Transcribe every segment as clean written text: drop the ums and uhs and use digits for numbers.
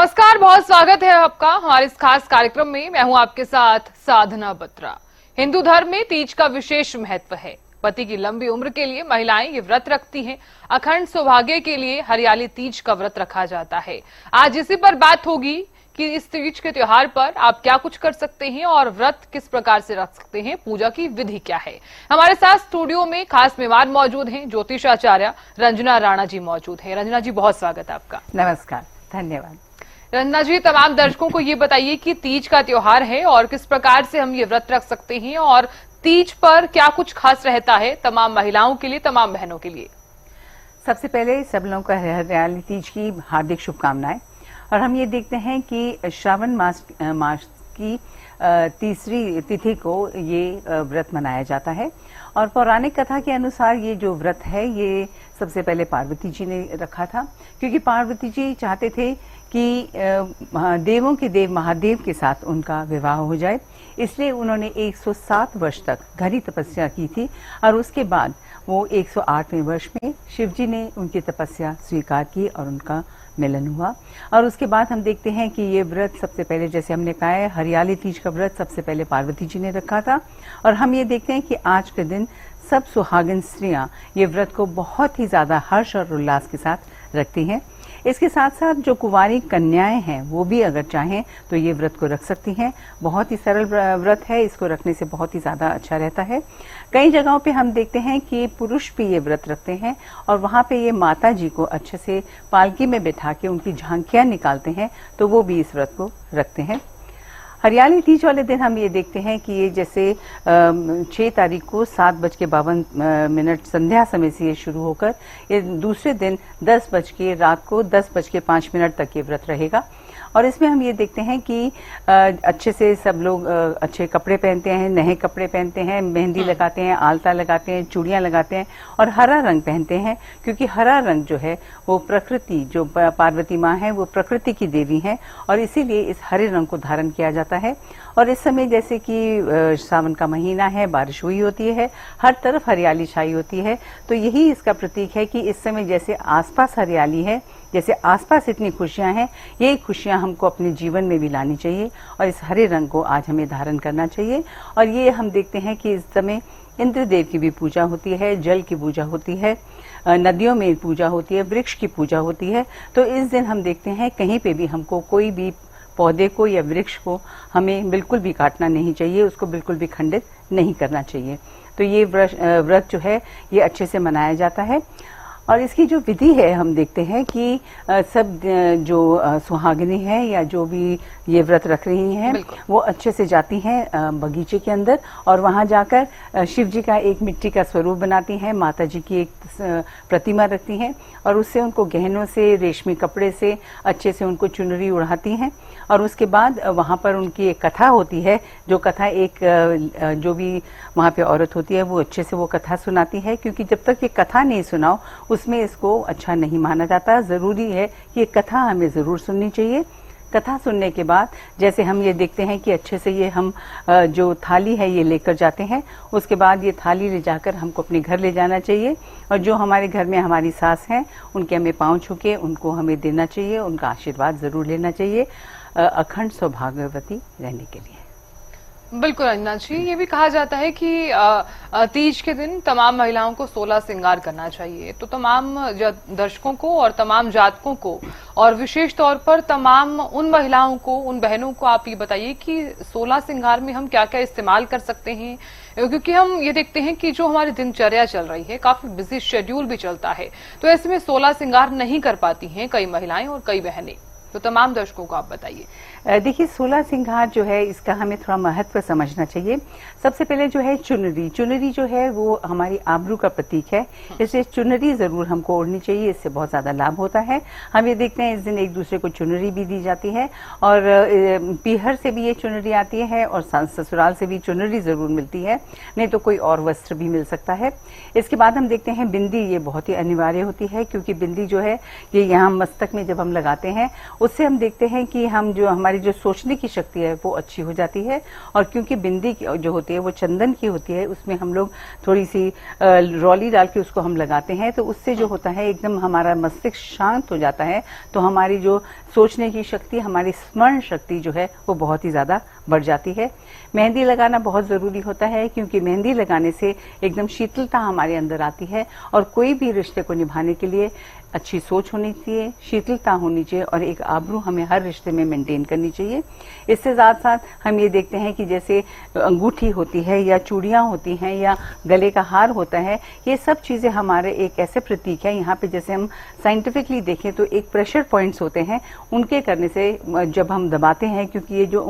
नमस्कार, बहुत स्वागत है आपका हमारे इस खास कार्यक्रम में। मैं हूं आपके साथ साधना बत्रा। हिंदू धर्म में तीज का विशेष महत्व है। पति की लंबी उम्र के लिए महिलाएं ये व्रत रखती हैं। अखंड सौभाग्य के लिए हरियाली तीज का व्रत रखा जाता है। आज इसी पर बात होगी कि इस तीज के त्योहार पर आप क्या कुछ कर सकते हैं और व्रत किस प्रकार से रख सकते हैं, पूजा की विधि क्या है। हमारे साथ स्टूडियो में खास मेहमान मौजूद हैं। ज्योतिषाचार्य रंजना राणा जी मौजूद हैं। रंजना जी, बहुत स्वागत है आपका। नमस्कार, धन्यवाद। रंजना जी, तमाम दर्शकों को ये बताइए कि तीज का त्योहार है और किस प्रकार से हम ये व्रत रख सकते हैं और तीज पर क्या कुछ खास रहता है तमाम महिलाओं के लिए, तमाम बहनों के लिए। सबसे पहले सब लोगों का हरियाली तीज की हार्दिक शुभकामनाएं। और हम ये देखते हैं कि श्रावण मास की तीसरी तिथि को ये व्रत मनाया जाता है। और पौराणिक कथा के अनुसार ये जो व्रत है ये सबसे पहले पार्वती जी ने रखा था, क्योंकि पार्वती जी चाहते थे कि देवों के देव महादेव के साथ उनका विवाह हो जाए। इसलिए उन्होंने 107 वर्ष तक घनी तपस्या की थी और उसके बाद वो 108वें वर्ष में शिव जी ने उनकी तपस्या स्वीकार की और उनका मिलन हुआ। और उसके बाद हम देखते हैं कि ये व्रत सबसे पहले, जैसे हमने कहा है, हरियाली तीज का व्रत सबसे पहले पार्वती जी ने रखा था। और हम ये देखते हैं कि आज के दिन सब सुहागिन स्त्रियां ये व्रत को बहुत ही ज्यादा हर्ष और उल्लास के साथ रखती हैं। इसके साथ साथ जो कुंवारी कन्याएं हैं वो भी अगर चाहें तो ये व्रत को रख सकती हैं। बहुत ही सरल व्रत है, इसको रखने से बहुत ही ज्यादा अच्छा रहता है। कई जगहों पे हम देखते हैं कि पुरुष भी ये व्रत रखते हैं और वहां पे ये माता जी को अच्छे से पालकी में बैठा के उनकी झांकियां निकालते हैं, तो वो भी इस व्रत को रखते हैं। हरियाली तीज वाले दिन हम ये देखते हैं कि ये जैसे 6 तारीख को 7:52 संध्या समय से ये शुरू होकर ये दूसरे दिन रात को 10:05 तक ये व्रत रहेगा। और इसमें हम ये देखते हैं कि अच्छे से सब लोग अच्छे कपड़े पहनते हैं, नए कपड़े पहनते हैं, मेहंदी लगाते हैं, आलता लगाते हैं, चूड़ियां लगाते हैं और हरा रंग पहनते हैं, क्योंकि हरा रंग जो है वो प्रकृति, जो पार्वती माँ है वो प्रकृति की देवी है और इसीलिए इस हरे रंग को धारण किया जाता है। और इस समय जैसे कि सावन का महीना है, बारिश हुई होती है, हर तरफ हरियाली छाई होती है, तो यही इसका प्रतीक है कि इस समय जैसे आसपास हरियाली है, जैसे आसपास इतनी खुशियां हैं, यही खुशियां हमको अपने जीवन में भी लानी चाहिए और इस हरे रंग को आज हमें धारण करना चाहिए। और ये हम देखते हैं कि इस समय इंद्रदेव की भी पूजा होती है, जल की पूजा होती है, नदियों में पूजा होती है, वृक्ष की पूजा होती है। तो इस दिन हम देखते हैं कहीं पे भी हमको कोई भी पौधे को या वृक्ष को हमें बिल्कुल भी काटना नहीं चाहिए, उसको बिल्कुल भी खंडित नहीं करना चाहिए। तो ये व्रत जो है ये अच्छे से मनाया जाता है। और इसकी जो विधि है हम देखते हैं कि सब जो सुहागिनी है या जो भी ये व्रत रख रही हैं वो अच्छे से जाती हैं बगीचे के अंदर और वहां जाकर शिव जी का एक मिट्टी का स्वरूप बनाती हैं, माता जी की एक प्रतिमा रखती हैं और उससे उनको गहनों से, रेशमी कपड़े से अच्छे से उनको चुनरी उड़ाती हैं। और उसके बाद वहां पर उनकी एक कथा होती है, जो कथा एक जो भी वहां पे औरत होती है वो अच्छे से वो कथा सुनाती है, क्योंकि जब तक ये कथा नहीं सुनाओ उसमें इसको अच्छा नहीं माना जाता। जरूरी है कि ये कथा हमें जरूर सुननी चाहिए। कथा सुनने के बाद जैसे हम ये देखते हैं कि अच्छे से ये हम जो थाली है ये लेकर जाते हैं, उसके बाद ये थाली ले जाकर हमको अपने घर ले जाना चाहिए और जो हमारे घर में हमारी सास हैं उनके हमें पांव छू के उनको हमें देना चाहिए, उनका आशीर्वाद जरूर लेना चाहिए अखंड सौभाग्यवती रहने के लिए। बिल्कुल रंजना जी, ये भी कहा जाता है कि तीज के दिन तमाम महिलाओं को 16 श्रृंगार करना चाहिए। तो तमाम दर्शकों को और तमाम जातकों को और विशेष तौर पर तमाम उन महिलाओं को, उन बहनों को आप ये बताइए कि 16 श्रृंगार में हम क्या क्या इस्तेमाल कर सकते हैं, क्योंकि हम ये देखते हैं कि जो हमारी दिनचर्या चल रही है, काफी बिजी शेड्यूल भी चलता है, तो ऐसे में 16 श्रृंगार नहीं कर पाती हैं कई महिलाएं और कई बहनें। तो तमाम दर्शकों को आप बताइए। देखिए 16 श्रृंगार जो है इसका हमें थोड़ा महत्व समझना चाहिए। सबसे पहले जो है चुनरी, चुनरी जो है वो हमारी आबरू का प्रतीक है, इसलिए चुनरी जरूर हमको ओढ़नी चाहिए, इससे बहुत ज्यादा लाभ होता है। हम ये देखते हैं इस दिन एक दूसरे को चुनरी भी दी जाती है और पीहर से भी ये चुनरी आती है और ससुराल से भी चुनरी जरूर मिलती है, नहीं तो कोई और वस्त्र भी मिल सकता है। इसके बाद हम देखते हैं बिंदी, ये बहुत ही अनिवार्य होती है, क्योंकि बिंदी जो है ये यहाँ मस्तक में जब हम लगाते हैं उससे हम देखते हैं कि हम जो हमारी हमारी जो सोचने की शक्ति है वो अच्छी हो जाती है। और क्योंकि बिंदी जो होती है वो चंदन की होती है, उसमें हम लोग थोड़ी सी रौली डाल के उसको हम लगाते हैं, तो उससे जो होता है एकदम हमारा मस्तिष्क शांत हो जाता है। तो हमारी जो सोचने की शक्ति, हमारी स्मरण शक्ति जो है वो बहुत ही ज्यादा बढ़ जाती है। मेहंदी लगाना बहुत जरूरी होता है, क्योंकि मेहंदी लगाने से एकदम शीतलता हमारे अंदर आती है। और कोई भी रिश्ते को निभाने के लिए अच्छी सोच होनी चाहिए, शीतलता होनी चाहिए, और एक आबरू हमें हर रिश्ते में मेंटेन करनी चाहिए। इससे साथ साथ हम ये देखते हैं कि जैसे अंगूठी होती है या चूड़ियां होती हैं या गले का हार होता है, ये सब चीजें हमारे एक ऐसे प्रतीक है। यहाँ पे जैसे हम साइंटिफिकली देखें तो एक प्रेशर पॉइंट्स होते हैं, उनके करने से जब हम दबाते हैं, क्योंकि ये जो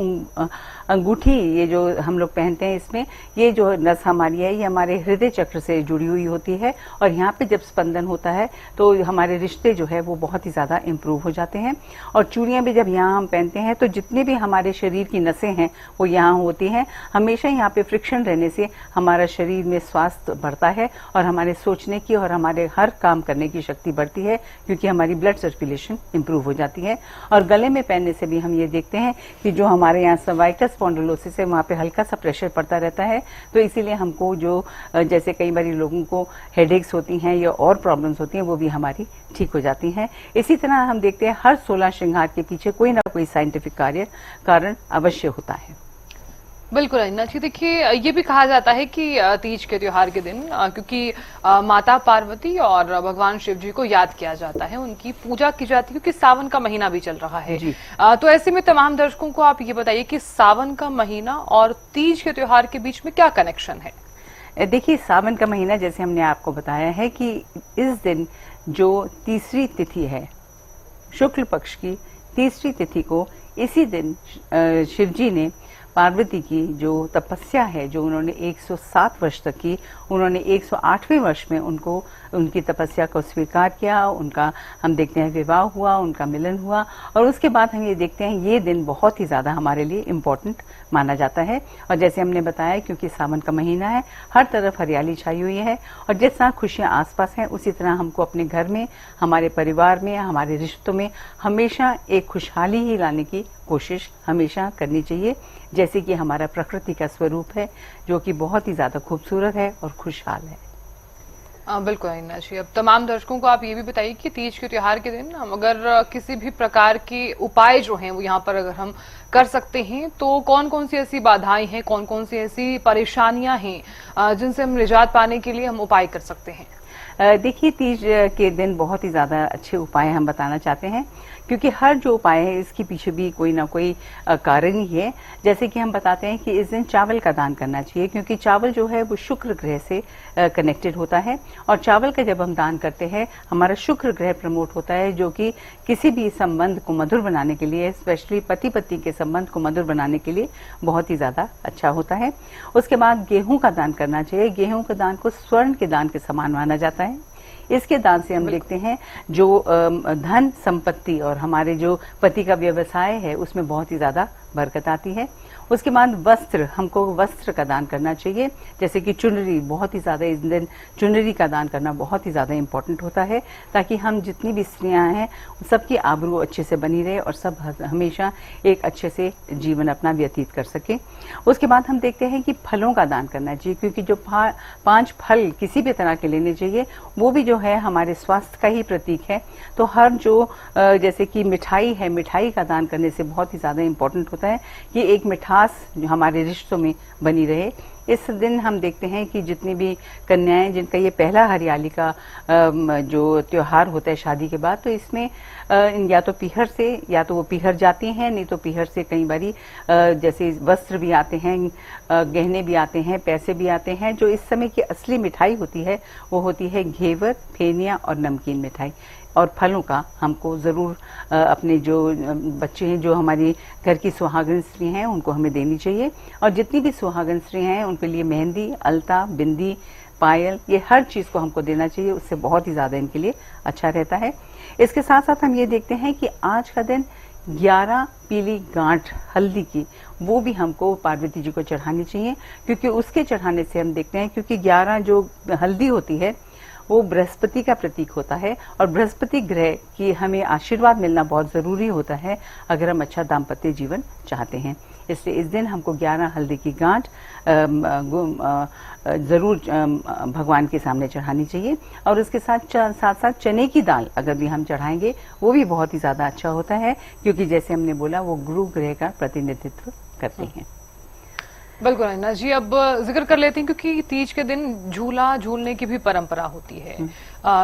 अंगूठी ये जो हम लोग पहनते हैं, इसमें ये जो नस हमारी है ये हमारे हृदय चक्र से जुड़ी हुई होती है। और यहाँ पे जब स्पंदन होता है तो हमारे रिश्ते जो है वो बहुत ही ज्यादा इम्प्रूव हो जाते हैं। और चूड़ियां भी जब यहाँ हम पहनते हैं तो जितने भी हमारे शरीर की नसें हैं वो यहाँ होती हैं। हमेशा यहाँ पे फ्रिक्शन रहने से हमारा शरीर में स्वास्थ्य बढ़ता है और हमारे सोचने की और हमारे हर काम करने की शक्ति बढ़ती है, क्योंकि हमारी ब्लड सर्कुलेशन इम्प्रूव हो जाती है। और गले में पहनने से भी हम ये देखते हैं कि जो हमारे यहाँ सर्वाइकल स्पॉन्डिलोसिस है वहाँ पे हल्का सा प्रेशर पड़ता रहता है। तो इसीलिए हमको जो जैसे कई बार लोगों को हेडेक्स होती हैं या और प्रॉब्लम्स होती हैं वो भी हमारी ठीक हो जाती हैं। इसी तरह हम देखते हैं हर 16 श्रृंगार के पीछे कोई ना कोई साइंटिफिक कारण अवश्य होता है। बिल्कुल अंजना जी, देखिए ये भी कहा जाता है कि तीज के त्योहार के दिन क्योंकि माता पार्वती और भगवान शिव जी को याद किया जाता है, उनकी पूजा की जाती है, क्योंकि सावन का महीना भी चल रहा है। तो ऐसे में तमाम दर्शकों को आप ये बताइए कि सावन का महीना और तीज के त्योहार के बीच में क्या कनेक्शन है? देखिए, सावन का महीना जैसे हमने आपको बताया है कि इस दिन जो तीसरी तिथि है, शुक्ल पक्ष की तीसरी तिथि को, इसी दिन शिव जी ने पार्वती की जो तपस्या है, जो उन्होंने 107 वर्ष तक की, उन्होंने 108वें वर्ष में उनकी तपस्या को स्वीकार किया। उनका हम देखते हैं विवाह हुआ, उनका मिलन हुआ। और उसके बाद हम ये देखते हैं ये दिन बहुत ही ज्यादा हमारे लिए इम्पोर्टेंट माना जाता है। और जैसे हमने बताया, क्योंकि सावन का महीना है, हर तरफ हरियाली छाई हुई है और जिस तरह खुशियां आसपास हैं, उसी तरह हमको अपने घर में, हमारे परिवार में, हमारे रिश्तों में हमेशा एक खुशहाली ही लाने की कोशिश हमेशा करनी चाहिए, जैसे कि हमारा प्रकृति का स्वरूप है, जो कि बहुत ही ज्यादा खूबसूरत है और खुशहाल है। बिल्कुल अंजना जी, अब तमाम दर्शकों को आप ये भी बताइए कि तीज के त्योहार के दिन हम अगर किसी भी प्रकार के उपाय जो हैं वो यहाँ पर अगर हम कर सकते हैं, तो कौन कौन सी ऐसी बाधाएं हैं, कौन कौन सी ऐसी परेशानियां हैं जिनसे हम निजात पाने के लिए हम उपाय कर सकते हैं? देखिए, तीज के दिन बहुत ही ज्यादा अच्छे उपाय हम बताना चाहते हैं, क्योंकि हर जो उपाय है इसके पीछे भी कोई ना कोई कारण ही है। जैसे कि हम बताते हैं कि इस दिन चावल का दान करना चाहिए, क्योंकि चावल जो है वो शुक्र ग्रह से कनेक्टेड होता है। और चावल का जब हम दान करते हैं, हमारा शुक्र ग्रह प्रमोट होता है, जो कि किसी भी संबंध को मधुर बनाने के लिए, स्पेशली पति पत्नी के संबंध को मधुर बनाने के लिए बहुत ही ज्यादा अच्छा होता है। उसके बाद गेहूं का दान करना चाहिए। गेहूं के दान को स्वर्ण के दान के समान माना जाता है। इसके दान से हम देखते हैं जो धन संपत्ति और हमारे जो पति का व्यवसाय है उसमें बहुत ही ज्यादा बरकत आती है। उसके बाद वस्त्र, हमको वस्त्र का दान करना चाहिए, जैसे कि चुनरी, बहुत ही ज्यादा इस दिन चुनरी का दान करना बहुत ही ज्यादा इम्पोर्टेंट होता है, ताकि हम जितनी भी स्त्रियां हैं सबकी आबरू अच्छे से बनी रहे और सब हमेशा एक अच्छे से जीवन अपना व्यतीत कर सके। उसके बाद हम देखते हैं कि फलों का दान करना चाहिए, क्योंकि जो 5 फल किसी भी तरह के लेने चाहिए, वो भी जो है हमारे स्वास्थ्य का ही प्रतीक है। तो हर जो जैसे कि मिठाई है, मिठाई का दान करने से बहुत ही ज्यादा इम्पोर्टेंट होता है कि एक मिठास जो हमारे रिश्तों में बनी रहे। इस दिन हम देखते हैं कि जितनी भी कन्याएं जिनका ये पहला हरियाली का जो त्योहार होता है शादी के बाद, तो इसमें या तो पीहर से, या तो वो पीहर जाती हैं, नहीं तो पीहर से कई बारी जैसे वस्त्र भी आते हैं, गहने भी आते हैं, पैसे भी आते हैं। जो इस समय की असली मिठाई होती है वो होती है घेवर, फेनिया और नमकीन मिठाई। और फलों का हमको जरूर अपने जो बच्चे हैं, जो हमारी घर की सुहागन स्त्री हैं, उनको हमें देनी चाहिए। और जितनी भी सुहागन स्त्री हैं उनके लिए मेहंदी, अलता, बिंदी, पायल, ये हर चीज को हमको देना चाहिए। उससे बहुत ही ज्यादा इनके लिए अच्छा रहता है। इसके साथ साथ हम ये देखते हैं कि आज का दिन 11 पीली गांठ हल्दी की, वो भी हमको पार्वती जी को चढ़ानी चाहिए, क्योंकि उसके चढ़ाने से हम देखते हैं, क्योंकि 11 जो हल्दी होती है वो बृहस्पति का प्रतीक होता है और बृहस्पति ग्रह की हमें आशीर्वाद मिलना बहुत ज़रूरी होता है अगर हम अच्छा दाम्पत्य जीवन चाहते हैं। इसलिए इस दिन हमको 11 हल्दी की गांठ ज़रूर भगवान के सामने चढ़ानी चाहिए और उसके साथ साथ चने की दाल अगर भी हम चढ़ाएंगे वो भी बहुत ही ज़्यादा अच्छा होता है, क्योंकि जैसे हमने बोला वो गुरु ग्रह का प्रतिनिधित्व करते हैं। बिल्कुल अन्ना जी, अब जिक्र कर लेते हैं क्योंकि तीज के दिन झूला झूलने की भी परंपरा होती है,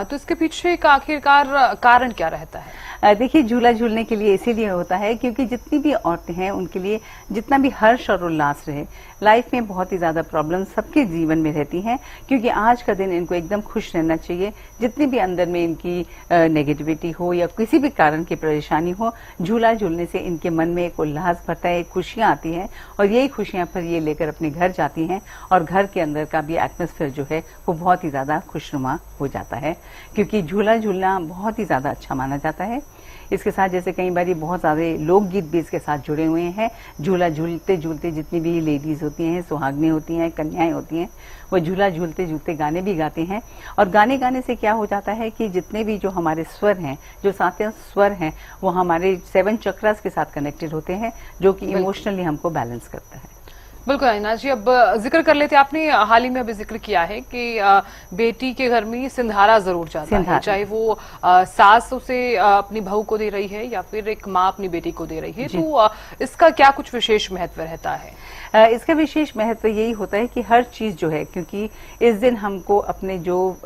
तो इसके पीछे का आखिरकार कारण क्या रहता है? देखिए, झूला झूलने के लिए इसीलिए होता है क्योंकि जितनी भी औरतें हैं उनके लिए जितना भी हर्ष और उल्लास रहे। लाइफ में बहुत ही ज्यादा प्रॉब्लम सबके जीवन में रहती हैं, क्योंकि आज का दिन इनको एकदम खुश रहना चाहिए। जितनी भी अंदर में इनकी नेगेटिविटी हो या किसी भी कारण की परेशानी हो, झूला झूलने से इनके मन में एक उल्लास भरता है, एक खुशियां आती हैं और यही खुशियां फिर ये लेकर अपने घर जाती हैं और घर के अंदर का भी एटमॉस्फेयर जो है वो बहुत ही ज्यादा खुशनुमा हो जाता है, क्योंकि झूला झूलना बहुत ही ज्यादा अच्छा माना जाता है। इसके साथ जैसे कई बार बहुत सारे लोकगीत भी इसके साथ जुड़े हुए हैं। झूला झूलते झूलते जितनी भी लेडीज होती हैं, सुहागनें होती हैं, कन्याएं होती हैं, वो झूला झूलते झूलते गाने भी गाते हैं और गाने गाने से क्या हो जाता है कि जितने भी जो हमारे स्वर हैं, जो 7 स्वर हैं, वो हमारे 7 चक्रास के साथ कनेक्टेड होते हैं, जो कि इमोशनली हमको बैलेंस करता है। बिल्कुल अन्ना जी, अब जिक्र कर लेते हैं, आपने हाल ही में अभी जिक्र किया है कि बेटी के घर में सिंधारा जरूर जाता है, चाहे वो सास उसे अपनी बहू को दे रही है या फिर एक माँ अपनी बेटी को दे रही है, तो इसका क्या कुछ विशेष महत्व रहता है? इसका विशेष महत्व यही होता है कि हर चीज जो है, क्योंकि इस दिन हमको अपने जो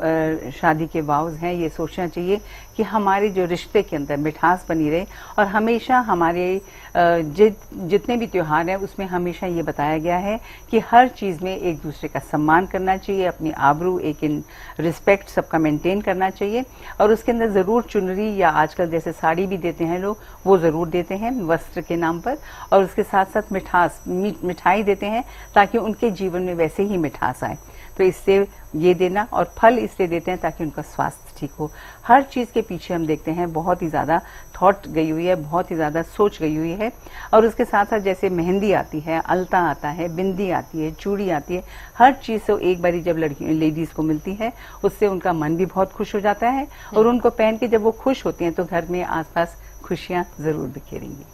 शादी के वाउज हैं ये सोचना चाहिए कि हमारे जो रिश्ते के अंदर मिठास बनी रहे और हमेशा हमारे जितने भी त्योहार हैं उसमें हमेशा ये बताया गया है कि हर चीज में एक दूसरे का सम्मान करना चाहिए, अपनी आबरू एक इन रिस्पेक्ट सबका मेंटेन करना चाहिए और उसके अंदर जरूर चुनरी या आजकल जैसे साड़ी भी देते हैं लोग, वो जरूर देते हैं वस्त्र के नाम पर, और उसके साथ साथ मिठास मिठाई देते हैं ताकि उनके जीवन में वैसे ही मिठास आए। तो इससे ये देना और फल इसलिए देते हैं ताकि उनका स्वास्थ्य ठीक हो। हर चीज के पीछे हम देखते हैं बहुत ही ज्यादा थॉट गई हुई है, बहुत ही ज्यादा सोच गई हुई है। और उसके साथ साथ जैसे मेहंदी आती है, अलता आता है, बिंदी आती है, चूड़ी आती है, हर चीज से एक बारी जब लेडीज को मिलती है उससे उनका मन भी बहुत खुश हो जाता है और उनको पहन के जब वो खुश होती हैं तो घर में आसपास खुशियां जरूर बिखेरेंगी।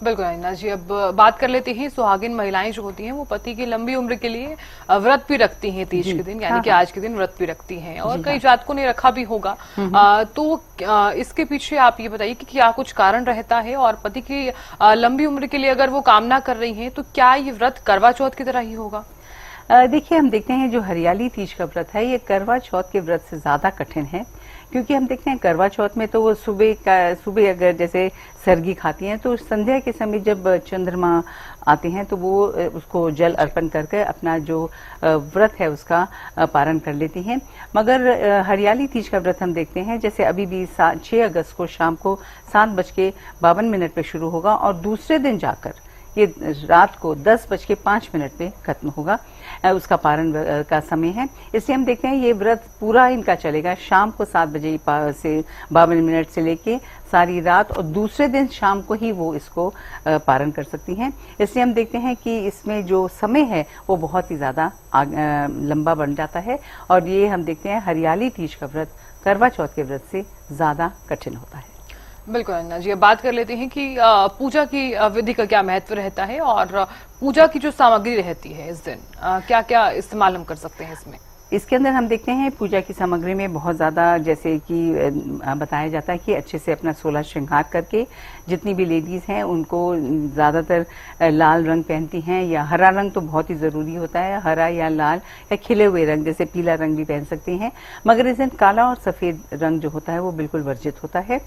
बिल्कुल अन्ना जी, अब बात कर लेते हैं सुहागिन महिलाएं जो होती हैं वो पति की लंबी उम्र के लिए व्रत भी रखती हैं तीज के दिन, यानी कि आज के दिन व्रत भी रखती हैं और कई जातकों ने रखा भी होगा। तो इसके पीछे आप ये बताइए कि क्या कुछ कारण रहता है और पति की लंबी उम्र के लिए अगर वो कामना कर रही हैं तो क्या ये व्रत करवा चौथ की तरह ही होगा? देखिए, हम देखते हैं जो हरियाली तीज का व्रत है ये करवा चौथ के व्रत से ज्यादा कठिन है, क्योंकि हम देखते हैं करवा चौथ में तो वो सुबह अगर जैसे सरगी खाती हैं तो संध्या के समय जब चंद्रमा आते हैं तो वो उसको जल अर्पण करके अपना जो व्रत है उसका पारण कर लेती हैं। मगर हरियाली तीज का व्रत हम देखते हैं जैसे अभी भी 6 अगस्त को शाम को 7:52 पे शुरू होगा और दूसरे दिन जाकर ये रात को 10:05 पे खत्म होगा, उसका पारण का समय है। इसलिए हम देखते हैं ये व्रत पूरा इनका चलेगा शाम को 7:52 से लेके सारी रात और दूसरे दिन शाम को ही वो इसको पारण कर सकती हैं। इसलिए हम देखते हैं कि इसमें जो समय है वो बहुत ही ज्यादा लंबा बन जाता है और ये हम देखते हैं हरियाली तीज का व्रत करवा चौथ के व्रत से ज्यादा कठिन होता है। बिल्कुल अन्ना जी, अब बात कर लेते हैं कि पूजा की विधि का क्या महत्व रहता है और पूजा की जो सामग्री रहती है इस दिन क्या क्या इस्तेमाल हम कर सकते हैं इसमें? इसके अंदर हम देखते हैं पूजा की सामग्री में बहुत ज्यादा जैसे कि बताया जाता है कि अच्छे से अपना 16 श्रृंगार करके जितनी भी लेडीज हैं उनको ज्यादातर लाल रंग पहनती हैं या हरा रंग तो बहुत ही जरूरी होता है, हरा या लाल या खिले हुए रंग जैसे पीला रंग भी पहन सकती हैं, मगर इस दिन काला और सफेद रंग जो होता है वो बिल्कुल वर्जित होता है।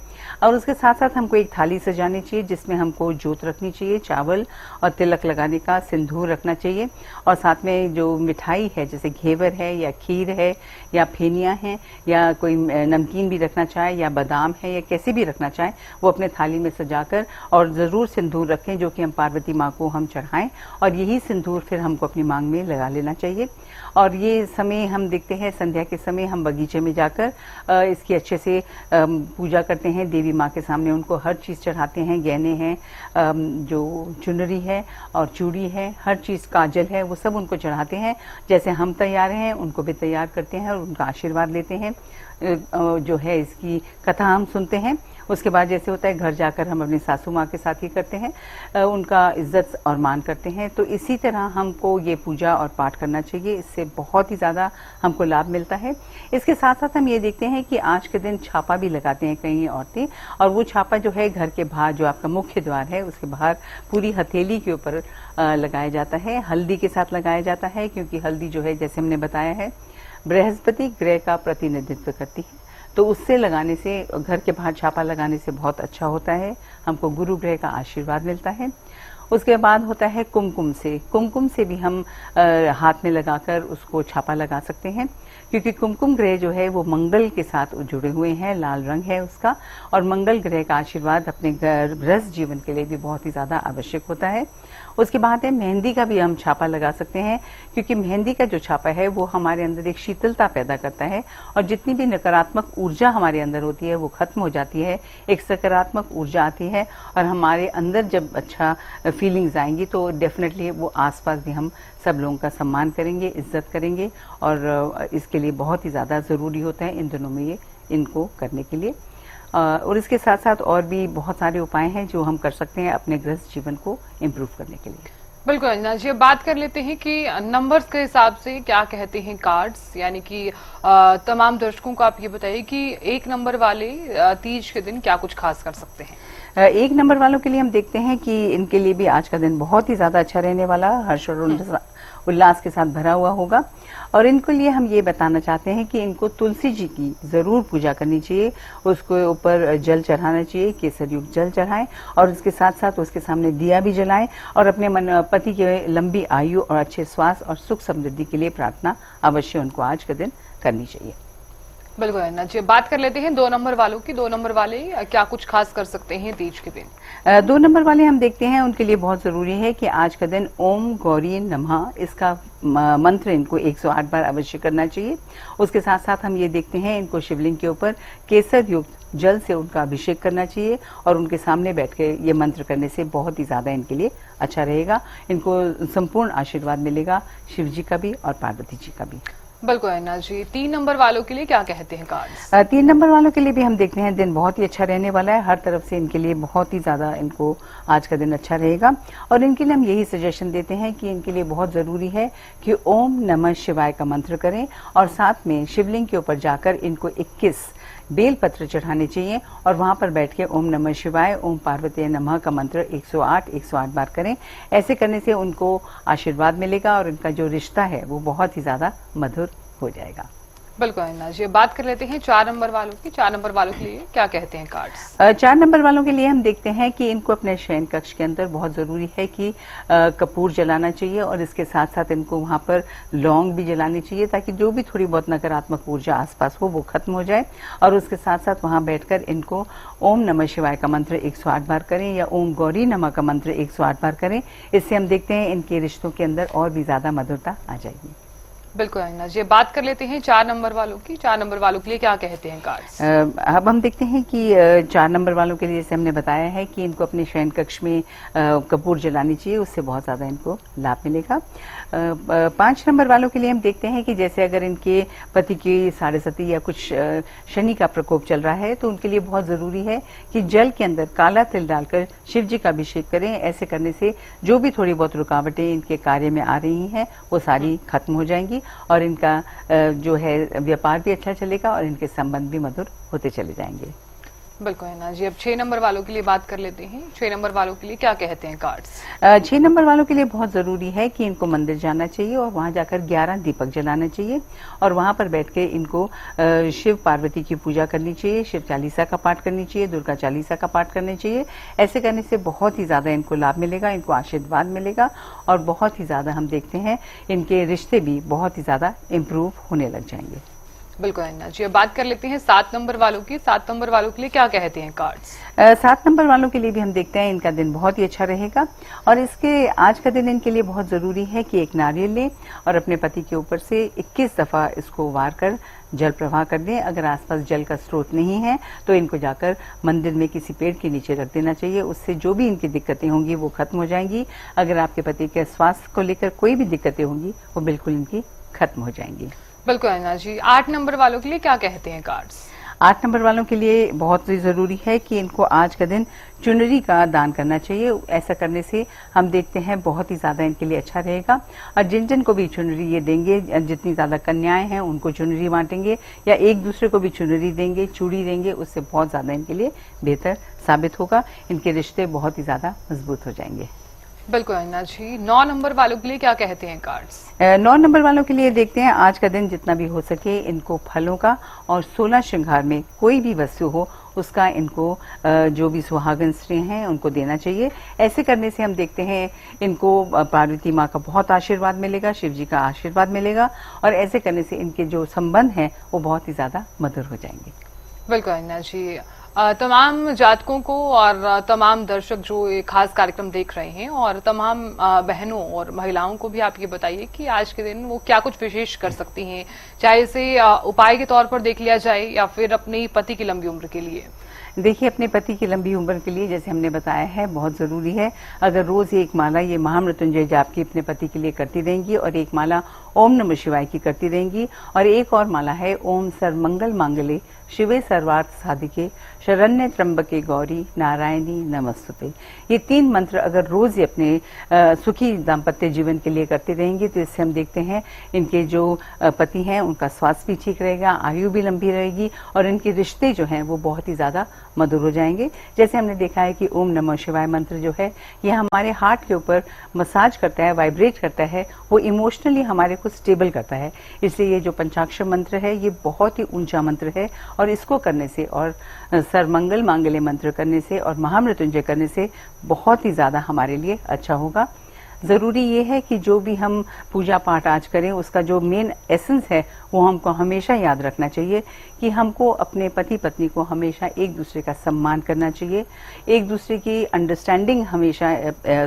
और उसके साथ साथ हमको एक थाली सजानी चाहिए जिसमें हमको जोत रखनी चाहिए, चावल और तिलक लगाने का सिंदूर रखना चाहिए और साथ में जो मिठाई है जैसे घेवर है या खीर है या फेनिया है या कोई नमकीन भी रखना चाहे या बादाम है या कैसे भी रखना चाहे वो अपने थाली में सजाकर और जरूर सिंदूर रखें जो कि हम पार्वती माँ को हम चढ़ाएं और यही सिंदूर फिर हमको अपनी मांग में लगा लेना चाहिए। और ये समय हम देखते हैं संध्या के समय हम बगीचे में जाकर इसकी अच्छे से पूजा करते हैं, देवी माँ के सामने उनको हर चीज चढ़ाते हैं, गहने हैं, जो चुनरी है और चूड़ी है, हर चीज काजल है, वो सब उनको चढ़ाते हैं। जैसे हम तैयार हैं उनको उनको भी तैयार करते हैं और उनका आशीर्वाद लेते हैं। जो है इसकी कथा हम सुनते हैं। उसके बाद जैसे होता है घर जाकर हम अपनी सासू माँ के साथ ही करते हैं, उनका इज्जत और मान करते हैं। तो इसी तरह हमको ये पूजा और पाठ करना चाहिए, इससे बहुत ही ज़्यादा हमको लाभ मिलता है। इसके साथ साथ हम ये देखते हैं कि आज के दिन छापा भी लगाते हैं कई औरतें, और वो छापा जो है घर के बाहर, जो आपका मुख्य द्वार है उसके बाहर पूरी हथेली के ऊपर लगाया जाता है, हल्दी के साथ लगाया जाता है, क्योंकि हल्दी जो है जैसे हमने बताया है बृहस्पति ग्रह का प्रतिनिधित्व करती है। तो उससे लगाने से, घर के बाहर छापा लगाने से बहुत अच्छा होता है, हमको गुरु ग्रह का आशीर्वाद मिलता है। उसके बाद होता है कुमकुम से भी हम हाथ में लगाकर उसको छापा लगा सकते हैं, क्योंकि कुमकुम ग्रह जो है वो मंगल के साथ जुड़े हुए हैं, लाल रंग है उसका, और मंगल ग्रह का आशीर्वाद अपने गृहस्थ जीवन के लिए भी बहुत ही ज्यादा आवश्यक होता है। उसके बाद है मेहंदी का भी हम छापा लगा सकते हैं, क्योंकि मेहंदी का जो छापा है वो हमारे अंदर एक शीतलता पैदा करता है, और जितनी भी नकारात्मक ऊर्जा हमारे अंदर होती है वो खत्म हो जाती है, एक सकारात्मक ऊर्जा आती है, और हमारे अंदर जब अच्छा फीलिंग्स आएंगी तो डेफिनेटली वो आसपास भी हम सब लोगों का सम्मान करेंगे, इज्जत करेंगे, और इसके लिए बहुत ही ज़्यादा ज़रूरी होता है इन दिनों में इनको करने के लिए। और इसके साथ साथ और भी बहुत सारे उपाय हैं जो हम कर सकते हैं अपने गृहस्थ जीवन को इम्प्रूव करने के लिए। बिल्कुल अंजना जी, अब बात कर लेते हैं कि नंबर्स के हिसाब से क्या कहते हैं कार्ड्स, यानी कि तमाम दर्शकों को आप ये बताइए कि 1 नंबर वाले तीज के दिन क्या कुछ खास कर सकते हैं। 1 नंबर वालों के लिए हम देखते हैं कि इनके लिए भी आज का दिन बहुत ही ज्यादा अच्छा रहने वाला, हर्ष और उल्लास के साथ भरा हुआ होगा। और इनके लिए हम ये बताना चाहते हैं कि इनको तुलसी जी की जरूर पूजा करनी चाहिए, उसके ऊपर जल चढ़ाना चाहिए, केसर युक्त जल चढ़ाएं, और उसके साथ साथ उसके सामने दिया भी जलाएं, और अपने पति के लंबी आयु और अच्छे स्वास्थ्य और सुख समृद्धि के लिए प्रार्थना अवश्य उनको आज के दिन करनी चाहिए। बिल्कुल अन्ना जी, बात कर लेते हैं 2 नंबर वालों की। 2 नंबर वाले क्या कुछ खास कर सकते हैं तीज के दिन। 2 नंबर वाले हम देखते हैं उनके लिए बहुत जरूरी है कि आज का दिन ओम गौरी नमः इसका मंत्र इनको 108 बार अवश्य करना चाहिए। उसके साथ साथ हम ये देखते हैं इनको शिवलिंग के ऊपर केसर युक्त जल से उनका अभिषेक करना चाहिए, और उनके सामने बैठ के ये मंत्र करने से बहुत ही ज्यादा इनके लिए अच्छा रहेगा। इनको संपूर्ण आशीर्वाद मिलेगा शिव जी का भी और पार्वती जी का भी। बिल्कुल अन्ना जी, 3 नंबर वालों के लिए क्या कहते हैं कार्ड्स। 3 नंबर वालों के लिए भी हम देखते हैं दिन बहुत ही अच्छा रहने वाला है, हर तरफ से इनके लिए बहुत ही ज्यादा इनको आज का दिन अच्छा रहेगा। और इनके लिए हम यही सजेशन देते हैं कि इनके लिए बहुत जरूरी है कि ओम नमः शिवाय का मंत्र करें, और साथ में शिवलिंग के ऊपर जाकर इनको 21 बेलपत्र चढ़ाने चाहिए, और वहां पर बैठ के ओम नमः शिवाय, ओम पार्वती नमः का मंत्र 108 बार करें। ऐसे करने से उनको आशीर्वाद मिलेगा और इनका जो रिश्ता है वो बहुत ही ज्यादा मधुर हो जाएगा। बिल्कुल अन्ना जी, बात कर लेते हैं 4 नंबर वालों की। 4 नंबर वालों के लिए क्या कहते हैं कार्ड्स। 4 नंबर वालों के लिए हम देखते हैं कि इनको अपने शयन कक्ष के अंदर बहुत जरूरी है कि कपूर जलाना चाहिए, और इसके साथ साथ इनको वहां पर लौंग भी जलानी चाहिए, ताकि जो भी थोड़ी बहुत नकारात्मक ऊर्जा आसपास हो वो खत्म हो जाए। और उसके साथ साथ वहां बैठकर इनको ओम नमः शिवाय का मंत्र 108 बार करें, या ओम गौरी नमः का मंत्र 108 बार करें। इससे हम देखते हैं इनके रिश्तों के अंदर और भी ज्यादा मधुरता आ जाएगी। बिल्कुल अन्ना जी, बात कर लेते हैं 4 नंबर वालों की। 4 नंबर वालों के लिए क्या कहते हैं कार्ड्स। अब हम देखते हैं कि 4 नंबर वालों के लिए जैसे हमने बताया है कि इनको अपने शयन कक्ष में कपूर जलानी चाहिए, उससे बहुत ज्यादा इनको लाभ मिलेगा। 5 नंबर वालों के लिए हम देखते हैं कि जैसे अगर इनके पति की साढ़ेसती या कुछ शनि का प्रकोप चल रहा है, तो उनके लिए बहुत जरूरी है कि जल के अंदर काला तिल डालकर शिव जी का अभिषेक करें। ऐसे करने से जो भी थोड़ी बहुत रुकावटें इनके कार्य में आ रही हैं वो सारी खत्म हो जाएंगी, और इनका जो है व्यापार भी अच्छा चलेगा, और इनके संबंध भी मधुर होते चले जाएंगे। बिल्कुल अन्ना जी, अब 6 नंबर वालों के लिए बात कर लेते हैं। 6 नंबर वालों के लिए क्या कहते हैं कार्ड्स। 6 नंबर वालों के लिए बहुत जरूरी है कि इनको मंदिर जाना चाहिए, और वहां जाकर 11 दीपक जलाना चाहिए, और वहां पर बैठ के इनको शिव पार्वती की पूजा करनी चाहिए, शिव चालीसा का पाठ करनी चाहिए, दुर्गा चालीसा का पाठ करनी चाहिए। ऐसे करने से बहुत ही ज्यादा इनको लाभ मिलेगा, इनको आशीर्वाद मिलेगा, और बहुत ही ज्यादा हम देखते हैं इनके रिश्ते भी बहुत ही ज्यादा इम्प्रूव होने लग जाएंगे। बिल्कुल अन्ना जी, अब बात कर लेते हैं 7 नंबर वालों की। 7 नंबर वालों के लिए क्या कहते हैं कार्ड्स। 7 नंबर वालों के लिए भी हम देखते हैं इनका दिन बहुत ही अच्छा रहेगा, और इसके आज का दिन इनके लिए बहुत जरूरी है कि एक नारियल लें और अपने पति के ऊपर से 21 दफा इसको वार कर जल प्रवाह कर दें। अगर आसपास जल का स्रोत नहीं है तो इनको जाकर मंदिर में किसी पेड़ के नीचे रख देना चाहिए, उससे जो भी इनकी दिक्कतें होंगी वो खत्म हो जाएंगी। अगर आपके पति के स्वास्थ्य को लेकर कोई भी दिक्कतें होंगी वो बिल्कुल इनकी खत्म हो जाएंगी। बिल्कुल अन्ना जी, 8 नंबर वालों के लिए क्या कहते हैं कार्ड्स? 8 नंबर वालों के लिए बहुत ही जरूरी है कि इनको आज का दिन चुनरी का दान करना चाहिए। ऐसा करने से हम देखते हैं बहुत ही ज्यादा इनके लिए अच्छा रहेगा। और जिन जिन को भी चुनरी ये देंगे, जितनी ज्यादा कन्याएं हैं उनको चुनरी बांटेंगे या एक दूसरे को भी चुनरी देंगे, चूड़ी देंगे, उससे बहुत ज्यादा इनके लिए बेहतर साबित होगा। इनके रिश्ते बहुत ही ज्यादा मजबूत हो जाएंगे। बिल्कुल अन्ना जी, 9 नंबर वालों के लिए क्या कहते हैं कार्ड्स? 9 नंबर वालों के लिए देखते हैं आज का दिन जितना भी हो सके इनको फलों का और 16 श्रृंगार में कोई भी वस्तु हो उसका इनको जो भी सुहागन स्त्री हैं उनको देना चाहिए। ऐसे करने से हम देखते हैं इनको पार्वती माँ का बहुत आशीर्वाद मिलेगा, शिव जी का आशीर्वाद मिलेगा और ऐसे करने से इनके जो संबंध हैं वो बहुत ही ज्यादा मधुर हो जाएंगे। बिल्कुल अन्ना जी, तमाम जातकों को और तमाम दर्शक जो ये खास कार्यक्रम देख रहे हैं और तमाम बहनों और महिलाओं को भी आप ये बताइए कि आज के दिन वो क्या कुछ विशेष कर सकती हैं, चाहे इसे उपाय के तौर पर देख लिया जाए या फिर अपने पति की लंबी उम्र के लिए। देखिए, अपने पति की लंबी उम्र के लिए जैसे हमने बताया है बहुत जरूरी है। अगर रोज एक माला ये महामृत्युंजय जाप की अपने पति के लिए करती रहेंगी और एक माला ओम नमः शिवाय की करती रहेंगी और एक और माला है ओम सर्वमंगल मांगले शिवे सर्वार्थ साधिके शरण्य त्र्यंबके गौरी नारायणी नमस्तुते। ये 3 मंत्र अगर रोज ये अपने सुखी दाम्पत्य जीवन के लिए करते रहेंगे तो इससे हम देखते हैं इनके जो पति हैं उनका स्वास्थ्य भी ठीक रहेगा, आयु भी लंबी रहेगी और इनके रिश्ते जो हैं वो बहुत ही ज्यादा मधुर हो जाएंगे। जैसे हमने देखा है कि ओम नमः शिवाय मंत्र जो है ये हमारे हार्ट के ऊपर मसाज करता है, वाइब्रेट करता है, वो इमोशनली हमारे को स्टेबल करता है। इसलिए ये जो पंचाक्षर मंत्र है ये बहुत ही ऊंचा मंत्र है और इसको करने से और सर्वमंगल मांगल्य मंत्र करने से और महामृत्युंजय करने से बहुत ही ज्यादा हमारे लिए अच्छा होगा। जरूरी ये है कि जो भी हम पूजा पाठ आज करें उसका जो मेन एसेंस है वो हमको हमेशा याद रखना चाहिए कि हमको अपने पति पत्नी को हमेशा एक दूसरे का सम्मान करना चाहिए, एक दूसरे की अंडरस्टैंडिंग हमेशा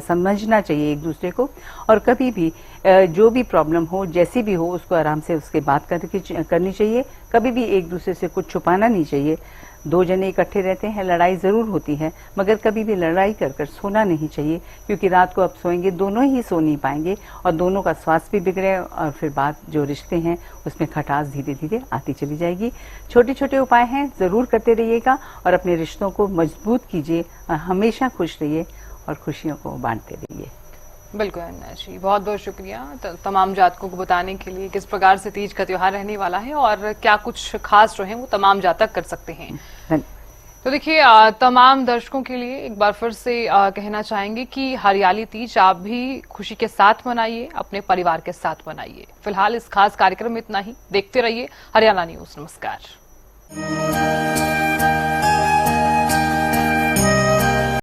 समझना चाहिए एक दूसरे को और कभी भी जो भी प्रॉब्लम हो जैसी भी हो उसको आराम से उसके बात करनी चाहिए। कभी भी एक दूसरे से कुछ छुपाना नहीं चाहिए। 2 जने इकट्ठे रहते हैं, लड़ाई जरूर होती है मगर कभी भी लड़ाई कर सोना नहीं चाहिए क्योंकि रात को अब सोएंगे दोनों ही सो नहीं पाएंगे और दोनों का स्वास्थ्य भी बिगड़े और फिर बात जो रिश्ते हैं उसमें खटास धीरे धीरे आती चली जाएगी। छोटे छोटे उपाय हैं, जरूर करते रहिएगा और अपने रिश्तों को मजबूत कीजिए, हमेशा खुश रहिए और खुशियों को बांटते रहिए। बिल्कुल अन्ना जी, बहुत बहुत शुक्रिया तमाम जातकों को बताने के लिए किस प्रकार से तीज का त्योहार रहने वाला है और क्या कुछ खास जो है वो तमाम जातक कर सकते हैं। तो देखिए, तमाम दर्शकों के लिए एक बार फिर से कहना चाहेंगे कि हरियाली तीज आप भी खुशी के साथ मनाइए, अपने परिवार के साथ मनाइए। फिलहाल इस खास कार्यक्रम में इतना ही। देखते रहिए हरियाणा न्यूज। नमस्कार।